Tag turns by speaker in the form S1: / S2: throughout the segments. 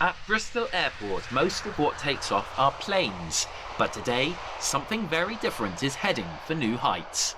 S1: At Bristol Airport, most of what takes off are planes, but today, something very different is heading for new heights.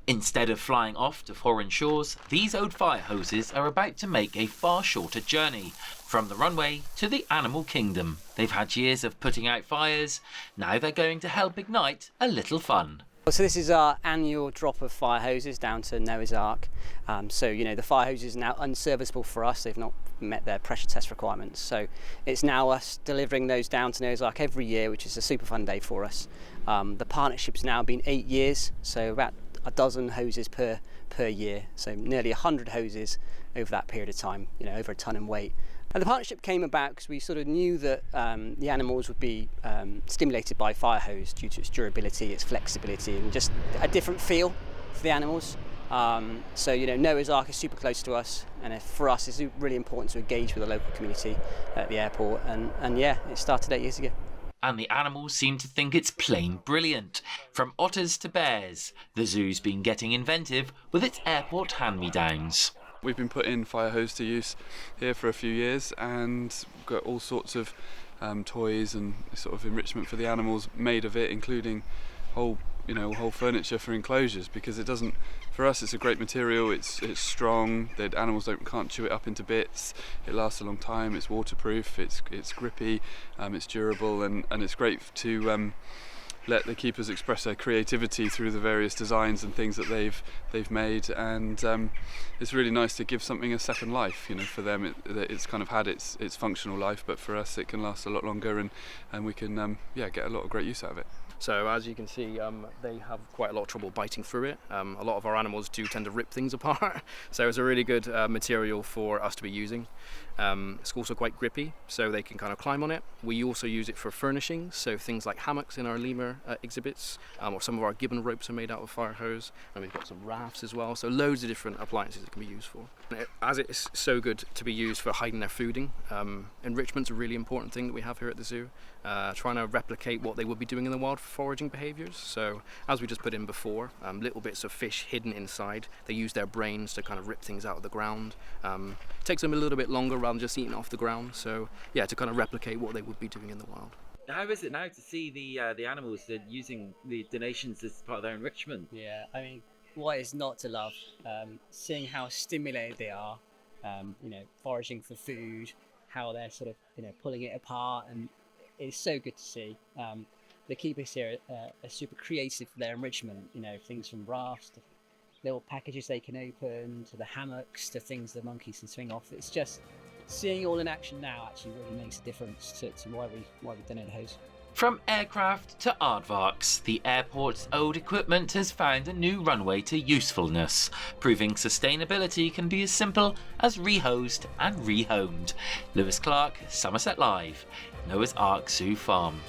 S1: Instead of flying off to foreign shores, these old fire hoses are about to make a far shorter journey, from the runway to the animal kingdom. They've had years of putting out fires, now they're going to help ignite a little fun.
S2: So this is our annual drop of fire hoses down to Noah's Ark. The fire hoses are now unserviceable for us. They've not met their pressure test requirements. So it's now us delivering those down to Noah's Ark every year, which is a super fun day for us. The partnership's now been 8 years, so about a dozen hoses per year. So nearly 100 hoses over that period of time, over a ton in weight. And the partnership came about because we sort of knew that the animals would be stimulated by fire hose due to its durability, its flexibility, and just a different feel for the animals. Noah's Ark is super close to us, and for us it's really important to engage with the local community at the airport. And it started 8 years ago.
S1: And the animals seem to think it's plain brilliant. From otters to bears, the zoo's been getting inventive with its airport hand-me-downs.
S3: We've been putting fire hose to use here for a few years, and got all sorts of toys and sort of enrichment for the animals made of it, including whole furniture for enclosures, because it doesn't. For us, it's a great material. It's strong. The animals can't chew it up into bits. It lasts a long time. It's waterproof. It's grippy. It's durable, and it's great to let the keepers express their creativity through the various designs and things that they've made, and it's really nice to give something a second life. For them, it's kind of had its functional life, but for us, it can last a lot longer, and we can get a lot of great use out of it.
S4: So as you can see, they have quite a lot of trouble biting through it. A lot of our animals do tend to rip things apart, so it's a really good material for us to be using. It's also quite grippy, so they can kind of climb on it. We also use it for furnishings, so things like hammocks in our lemur exhibits, or some of our gibbon ropes are made out of fire hose, and we've got some rafts as well, so loads of different appliances it can be used for. As it's so good to be used for hiding their fooding, enrichment's a really important thing that we have here at the zoo, trying to replicate what they would be doing in the wild for foraging behaviours. So as we just put in before, little bits of fish hidden inside, they use their brains to kind of rip things out of the ground. It takes them a little bit longer rather than just eating off the ground, so to kind of replicate what they would be doing in the wild.
S1: How is it now to see the animals using the donations as part of their enrichment?
S2: Yeah, I mean, what is not to love? Seeing how stimulated they are, foraging for food, how they're sort of pulling it apart, and it's so good to see. The keepers here are super creative for their enrichment. Things from rafts to little packages they can open, to the hammocks, to things the monkeys can swing off. It's just seeing it all in action now actually really makes a difference to why we donate hose.
S1: From aircraft to aardvarks, the airport's old equipment has found a new runway to usefulness, proving sustainability can be as simple as rehosed and rehomed. Clarke, Somerset Live, Noah's Ark Zoo Farm.